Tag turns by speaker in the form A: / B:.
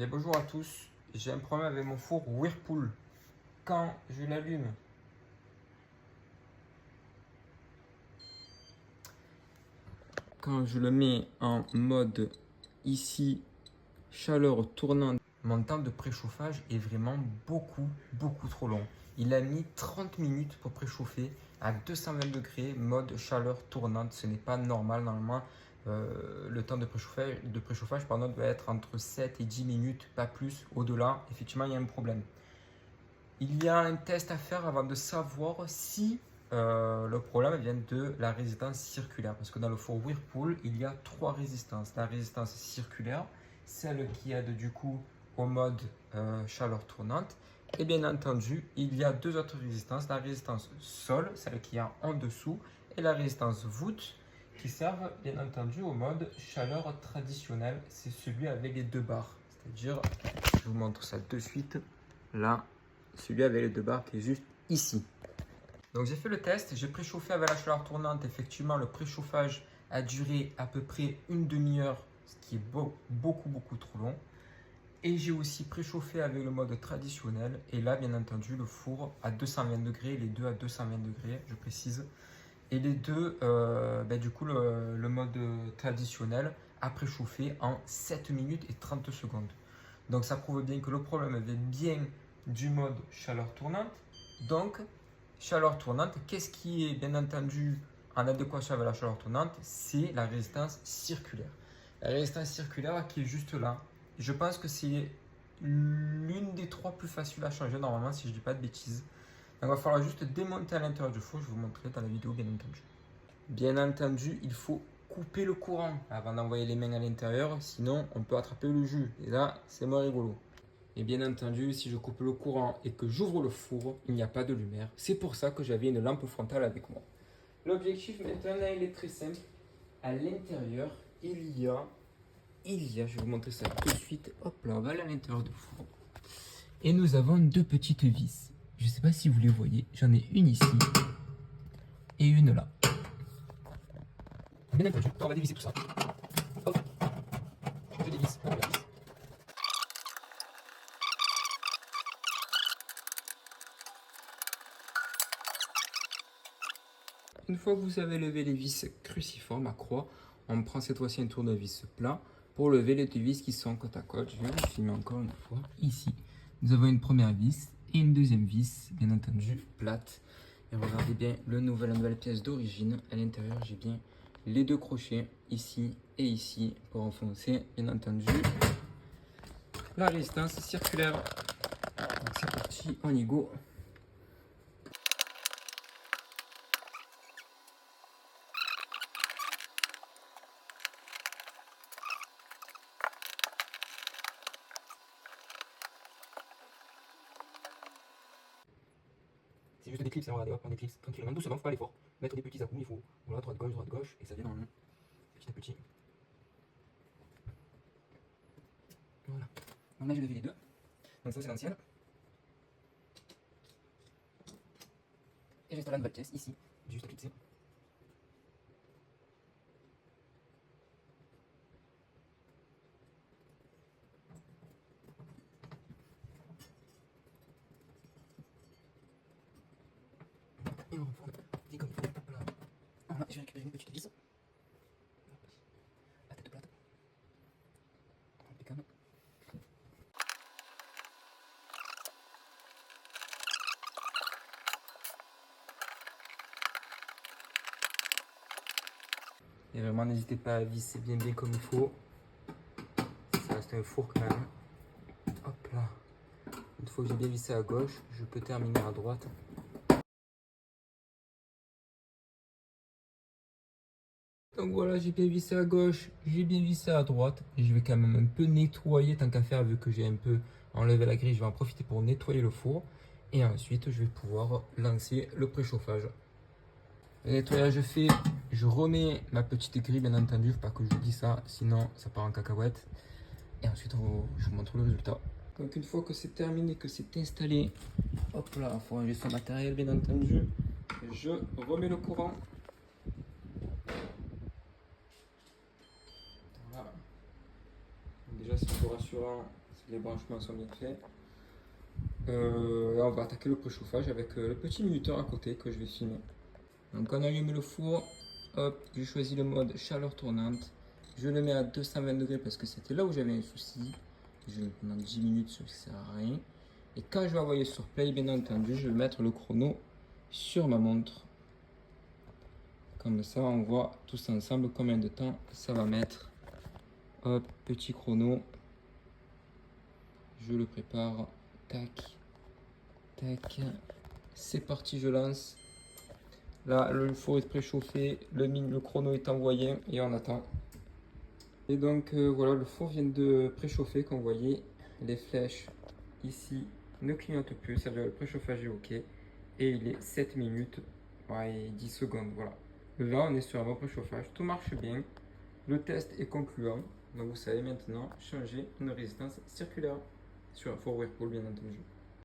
A: Bien, bonjour à tous. J'ai un problème avec mon four Whirlpool. Quand je l'allume, quand je le mets en mode ici, chaleur tournante, mon temps de préchauffage est vraiment beaucoup trop long. Il a mis 30 minutes pour préchauffer à 220 degrés, mode chaleur tournante. Ce n'est pas normal. Normalement, le temps de préchauffage doit être entre 7 et 10 minutes, pas plus. Au-delà, effectivement, il y a un problème. Il y a un test à faire avant de savoir si le problème vient de la résistance circulaire. Parce que dans le four Whirlpool, il y a trois résistances. La résistance circulaire, celle qui aide du coup au mode chaleur tournante. Et bien entendu, il y a deux autres résistances. La résistance sol, celle qui est en dessous, et la résistance voûte, qui servent bien entendu au mode chaleur traditionnelle. C'est celui avec les deux barres. C'est-à-dire, je vous montre ça de suite. Là, celui avec les deux barres qui est juste ici. Donc j'ai fait le test, j'ai préchauffé avec la chaleur tournante. Effectivement, le préchauffage a duré à peu près une demi-heure, ce qui est beaucoup trop long. Et j'ai aussi préchauffé avec le mode traditionnel. Et là, bien entendu, le four à 220 degrés, les deux à 220 degrés, je précise. Et les deux, du coup, le mode traditionnel a préchauffé en 7 minutes et 30 secondes. Donc ça prouve bien que le problème avait bien du mode chaleur tournante. Donc, chaleur tournante, qu'est-ce qui est bien entendu en adéquation avec la chaleur tournante? C'est la résistance circulaire. La résistance circulaire qui est juste là. Je pense que c'est l'une des trois plus faciles à changer normalement, si je ne dis pas de bêtises. Donc, il va falloir juste démonter à l'intérieur du four. Je vais vous montrer dans la vidéo, bien entendu. Bien entendu, il faut couper le courant avant d'envoyer les mains à l'intérieur, sinon on peut attraper le jus. Et là, c'est moins rigolo. Et bien entendu, si je coupe le courant et que j'ouvre le four, il n'y a pas de lumière. C'est pour ça que j'avais une lampe frontale avec moi. L'objectif maintenant, il est très simple. À l'intérieur, il y a, je vais vous montrer ça tout de suite. Hop là, on va aller à l'intérieur du four. Et nous avons deux petites vis. Je ne sais pas si vous les voyez. J'en ai une ici et une là. Bien entendu, on va dévisser tout ça. Hop, je dévisse la vis. Une fois que vous avez levé les vis cruciformes à croix, on prend cette fois-ci un tournevis plat pour lever les deux vis qui sont côte à côte. Je vais vous filmer encore une fois. Ici, nous avons une première vis et une deuxième vis, bien entendu, plate. Et regardez bien la nouvelle pièce d'origine. À l'intérieur, j'ai bien les deux crochets ici et ici pour enfoncer, bien entendu, la résistance circulaire. Donc c'est parti, on y go. C'est juste des clips, c'est regardez, hop, on des clips tranquillement, doucement, faut pas aller fort. Mettre des petits à coups, il faut, voilà, droite gauche, et ça vient en petit à petit. Voilà. Donc là, j'ai levé les deux. Donc ça, c'est l'ancienne. Et j'installe la nouvelle pièce ici, juste à clipser. Et on reforme, dit comme il faut. Voilà, je vais récupérer une petite vis. La tête plate. Impeccable. Et vraiment, n'hésitez pas à visser bien comme il faut. Ça reste un four quand même. Hop là. Une fois que j'ai bien vissé à gauche, je peux terminer à droite. Donc voilà, j'ai bien vissé à gauche, j'ai bien vissé à droite. Et je vais quand même un peu nettoyer tant qu'à faire, vu que j'ai un peu enlevé la grille. Je vais en profiter pour nettoyer le four. Et ensuite, je vais pouvoir lancer le préchauffage. Le nettoyage fait, je remets ma petite grille, bien entendu. Il ne faut pas que je vous dise ça, sinon ça part en cacahuète. Et ensuite, je vous montre le résultat. Donc une fois que c'est terminé, que c'est installé, hop là, il faut ranger son matériel, bien entendu. Je remets le courant. Voilà. Donc déjà, c'est un peu rassurant, c'est les branchements sont bien faits. Là, on va attaquer le préchauffage avec le petit minuteur à côté que je vais filmer. Donc, on allume le four. Hop, j'ai choisi le mode chaleur tournante. Je le mets à 220 degrés parce que c'était là où j'avais un souci. Pendant 10 minutes, ça ne sert à rien. Et quand je vais envoyer sur play, bien entendu, je vais mettre le chrono sur ma montre. Comme ça, on voit tous ensemble combien de temps ça va mettre. Hop, petit chrono. Je le prépare. Tac, tac. C'est parti, je lance. Là, le four est préchauffé, le chrono est envoyé et on attend. Et donc voilà, le four vient de préchauffer, comme vous voyez. Les flèches ici ne clignotent plus, ça veut dire le préchauffage est OK. Et il est 7 minutes et 10 secondes, voilà. Là, on est sur un bon préchauffage, tout marche bien. Le test est concluant. Donc vous savez maintenant changer une résistance circulaire sur un four Whirlpool, bien entendu.